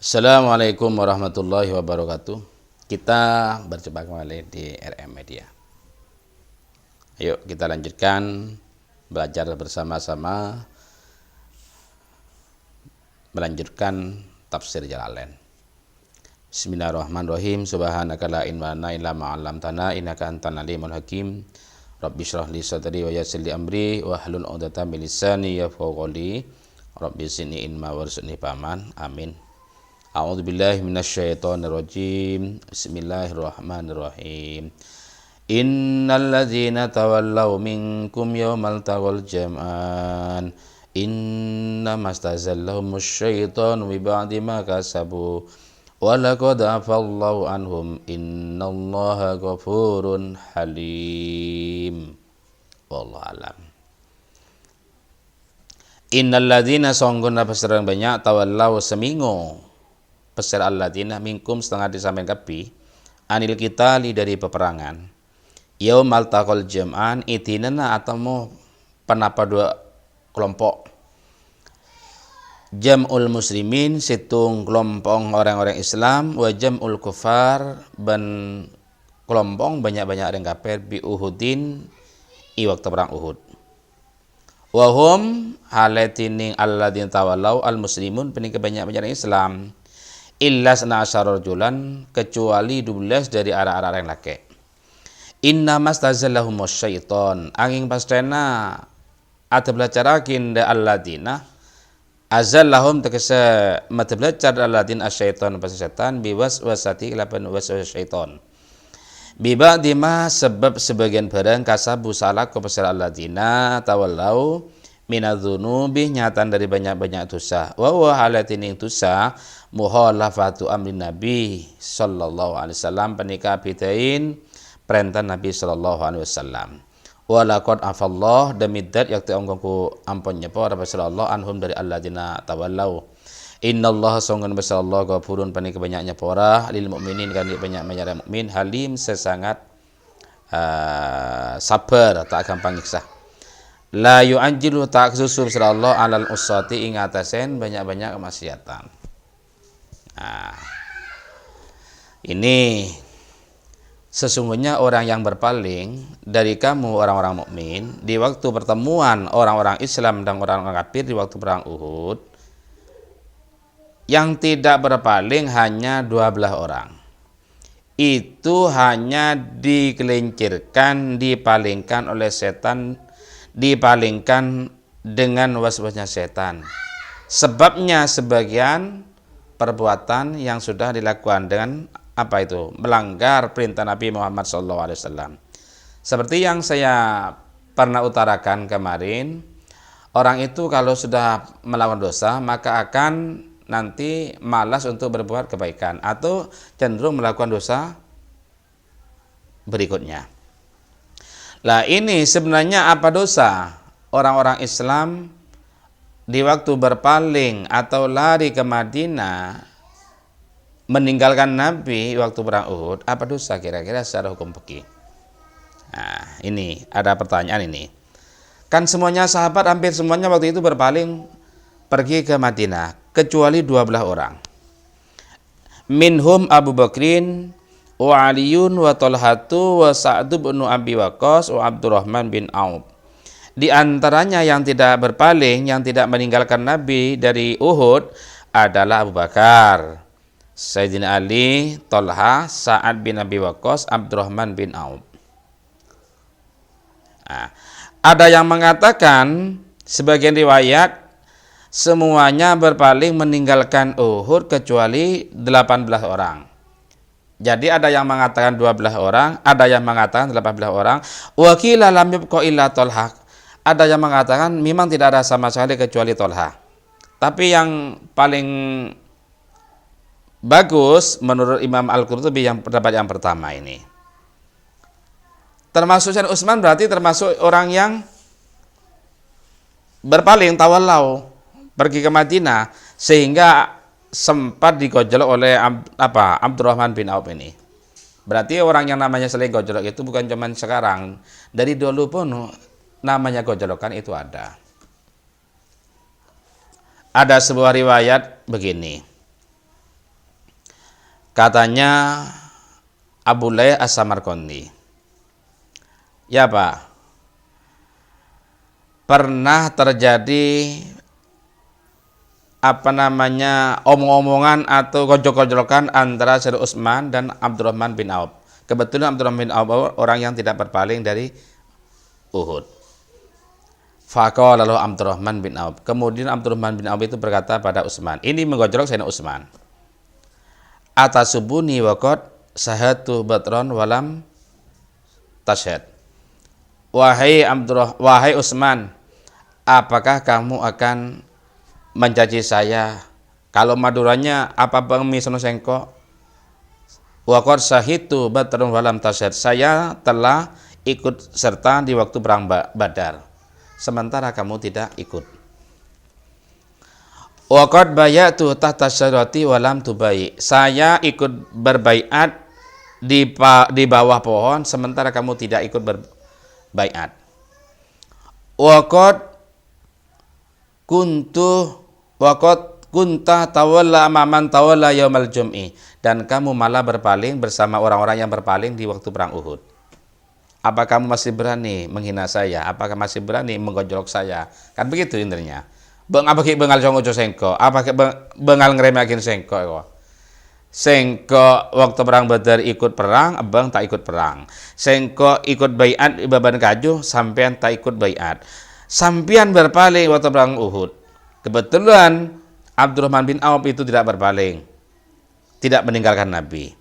Assalamualaikum warahmatullahi wabarakatuh. Kita berjumpa kembali di RM Media. Ayo kita lanjutkan belajar bersama-sama, melanjutkan tafsir Jalalain. Bismillahirrahmanirrahim. Subhanaka la ilma lana illa ma 'allamtana innaka antal alimul hakim. Rabbi shrah li sadri wa yassir li amri wahlul 'uqdatam min lisani yafqahu qawli. Rabbi zidni ilma warzuqni fahman. Amin. A'udzu billahi minasyaitonir rajim. Bismillahirrahmanirrahim. Innal ladzina tawallaw minkum yawmal taqal jam'an inna mastazallahumuz syaitanu bi ba'di ma kasabu wa laqad afallahu anhum innallaha ghafurun halim. Wallahu alam. Innal ladzina songgona peserang banyak tawallaw semingo peser alladzina minkum setengah disampean kapi anil qitali dari peperangan yaumal taqal jam'an itinana atau penapa dua kelompok jam'ul muslimin situng kelompok orang-orang Islam wa jam'ul kufar ban kelompok banyak-banyak orang kafir bi Uhudin i waktu perang Uhud wa hum halatining alladzina tawallaw al muslimun pening banyak-banyak Islam illa sana'asyara rajulan kecuali 12 dari arah-arah yang laki. Inna mastazallahumus syaiton angin pastena ada belacarakin da alladina azallahum tegese mata belacar alladin asyaiton pas setan biwaswasati kelapan waswas syaiton. Biba dima sebab sebagian barang kasabu salah kepada alladina tawallau minadzunubi nyatan dari banyak-banyak dosa. Wa huwa halatin dosa muhalafatu amri Nabi sallallahu alaihi wasallam penikah bidain perintah Nabi sallallahu alaihi wasallam. Wa laqad afallah demidat yakti ongkongku ampun nyepa Rasulullah anhum dari alladzina tawallau. Innallaha sungguh besallallahu ghafurun penikah banyak nyepora lil mukminin kan banyak menyerah mukmin halim sesangat sabar tak gampang nyiksa. La yu'ajjilu tak susub sallallahu alal usati ing atasen banyak-banyak kemaksiatan. Nah, ini sesungguhnya orang yang berpaling dari kamu orang-orang mukmin di waktu pertemuan orang-orang Islam dan orang-orang kafir di waktu perang Uhud yang tidak berpaling hanya 12 orang. Itu hanya dikelincirkan, dipalingkan oleh setan, dipalingkan dengan waswasnya setan. Sebabnya sebagian perbuatan yang sudah dilakukan dengan apa itu? Melanggar perintah Nabi Muhammad SAW. Seperti yang saya pernah utarakan kemarin, orang itu kalau sudah melakukan dosa maka akan nanti malas untuk berbuat kebaikan atau cenderung melakukan dosa berikutnya. Lah ini sebenarnya apa dosa? Orang-orang Islam di waktu berpaling atau lari ke Madinah meninggalkan Nabi waktu perang Uhud, apa dosa kira-kira secara hukum fikih? Nah, ini ada pertanyaan ini. Kan semuanya sahabat hampir semuanya waktu itu berpaling pergi ke Madinah kecuali 12 orang. Minhum Abu Bakrin wa Aliyun wa Talhatu wa Sa'd bin Abi Waqqas wa Abdurrahman bin Auf. Di antaranya yang tidak berpaling, yang tidak meninggalkan Nabi dari Uhud adalah Abu Bakar, Sayyidina Ali, Talha, Sa'ad bin Abi Waqqas, Abdurrahman bin Auf. Nah, ada yang mengatakan sebagian riwayat semuanya berpaling meninggalkan Uhud kecuali 18 orang. Jadi ada yang mengatakan 12 orang, ada yang mengatakan 18 orang. Wa qila lam yabqa illa Talha. Ada yang mengatakan memang tidak ada sama sekali kecuali Talha. Tapi yang paling bagus menurut Imam Al-Qurtubi yang pendapat yang pertama ini. Termasuk Sayyidina Utsman berarti termasuk orang yang berpaling tawallau pergi ke Madinah sehingga sempat digojolok oleh Abdurrahman bin Auf ini. Berarti orang yang namanya saling gojolok itu bukan cuma sekarang, dari dulu pun namanya gojolokan itu ada. Ada sebuah riwayat begini. Katanya Abu Layth As-Samarqandi, ya Pak, pernah terjadi omong-omongan atau gojol-gojolokan antara Sayyidina Utsman dan Abdurrahman bin Auf. Kebetulan Abdurrahman bin Auf orang yang tidak berpaling dari Uhud. Faqala lalu Abdurrahman bin Auf. Kemudian Abdurrahman bin Auf itu berkata pada Utsman, ini menggojolok Sayyidina Utsman. Atasubuni waqad sahatu batron walam tashhad. Wahai Utsman, apakah kamu akan mencaci saya? Kalau Maduranya apa bang misono sengko? Waqad sahitu batron walam tashhad. Saya telah ikut serta di waktu perang Badar, sementara kamu tidak ikut. Waqad bayatu tahta syarati walam tubai. Saya ikut berbaiat di bawah pohon, sementara kamu tidak ikut berbaiat. Waqad kunta tawalla amaman tawalla yaumal jum'i, dan kamu malah berpaling bersama orang-orang yang berpaling di waktu perang Uhud. Apa kamu masih berani menghina saya? Apakah masih berani menggojolok saya? Kan begitu intinya. Apa ki bengal songo sengko? Apa ki bengal ngremakin sengko? Sengko waktu perang Badar ikut perang, abang tak ikut perang. Sengko ikut baiat Baban Kaju, sampean tak ikut baiat. Sampean berpaling waktu perang Uhud. Kebetulan Abdurrahman bin Auf itu tidak berpaling, tidak meninggalkan Nabi.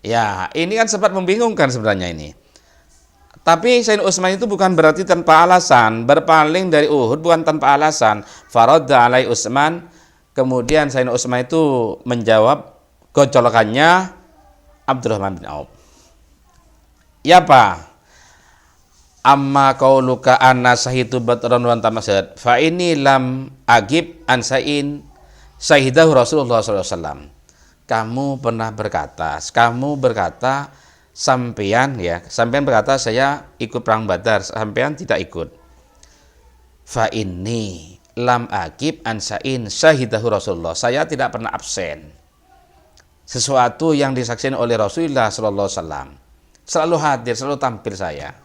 Ya, ini kan sempat membingungkan sebenarnya ini. Tapi Sayyidina Utsman itu bukan berarti tanpa alasan, berpaling dari Uhud bukan tanpa alasan. Faradda alai Utsman, kemudian Sayyidina Utsman itu menjawab gojolokannya Abdurrahman bin Auf. Ya Pak, amma qauluka anna sahitu batran wa tamasad fa ini lam agib an sa'in sahidahu Rasulullah SAW. Kamu berkata sampean berkata saya ikut perang Badar, sampean tidak ikut. Fa ini lam agib an sa'in sahidahu Rasulullah. Saya tidak pernah absen sesuatu yang disaksikan oleh Rasulullah SAW. Selalu hadir, selalu tampil saya.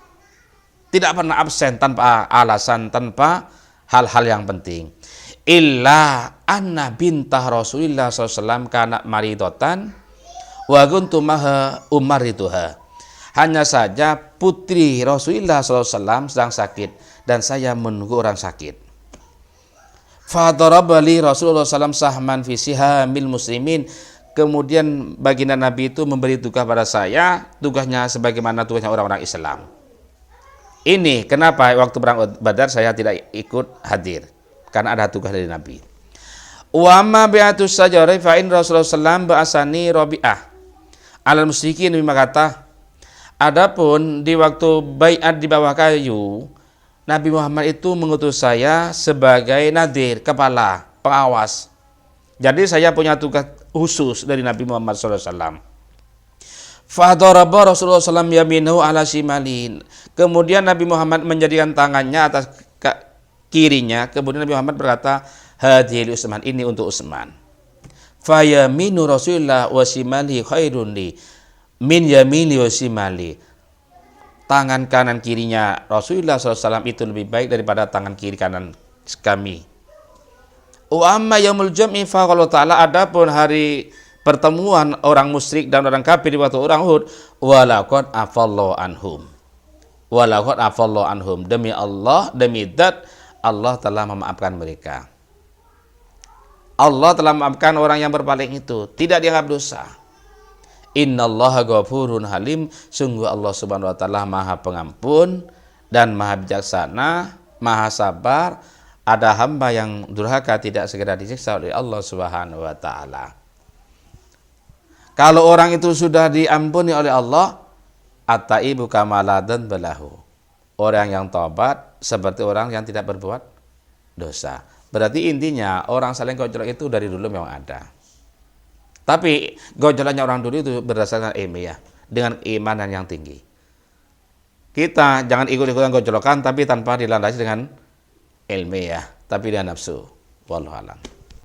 Tidak pernah absen tanpa alasan, tanpa hal-hal yang penting. Illa anna bintah Rasulullah SAW kana maridotan wa kuntu maha umarituha. Hanya saja putri Rasulullah SAW sedang sakit dan saya menunggu orang sakit. Fadarabali Rasulullah SAW sahman fi sihamil muslimin. Kemudian baginda Nabi itu memberi tugas pada saya, tugasnya sebagaimana tugasnya orang-orang Islam. Ini kenapa waktu perang Badar saya tidak ikut hadir, karena ada tugas dari Nabi. Wa ma bi'atus sajari fa in Rasulullah sallallahu ba'asani Rabi'ah alal musyrikin, bima kata. Adapun di waktu baiat di bawah kayu, Nabi Muhammad itu mengutus saya sebagai nadir, kepala pengawas. Jadi saya punya tugas khusus dari Nabi Muhammad SAW. Fadaraba Rasulullah SAW yaminahu ala shimalin. Kemudian Nabi Muhammad menjadikan tangannya atas kirinya. Kemudian Nabi Muhammad berkata, hadhil Utsman, ini untuk Utsman. Fa yaminu Rasulullah wa shimali khairun li min yamini wa shimali. Tangan kanan kirinya Rasulullah SAW itu lebih baik daripada tangan kiri kanan kami. Wa amma yaumul jam'i fa qala ta'ala, adapun hari pertemuan orang musyrik dan orang kafir di waktu orang Uhud, walaqad afallahu anhum. Walaqad afallahu anhum. Demi Allah, demi zat, Allah telah memaafkan mereka. Allah telah memaafkan orang yang berpaling itu, tidak dianggap dosa. Innallaha ghafurun halim. Sungguh Allah Subhanahu wa taala Maha Pengampun dan Maha Bijaksana, Maha Sabar. Ada hamba yang durhaka tidak segera disiksa oleh Allah Subhanahu wa taala. Kalau orang itu sudah diampuni oleh Allah, at-taibu kamaladan balahu. Orang yang taubat seperti orang yang tidak berbuat dosa. Berarti intinya orang saling gojolok itu dari dulu memang ada. Tapi gojolannya orang dulu itu berdasarkan ilmiah, dengan keimanan yang tinggi. Kita jangan ikut-ikutan gojolokan tapi tanpa dilandasi dengan ilmiah, tapi dengan nafsu. Wallahu a'lam.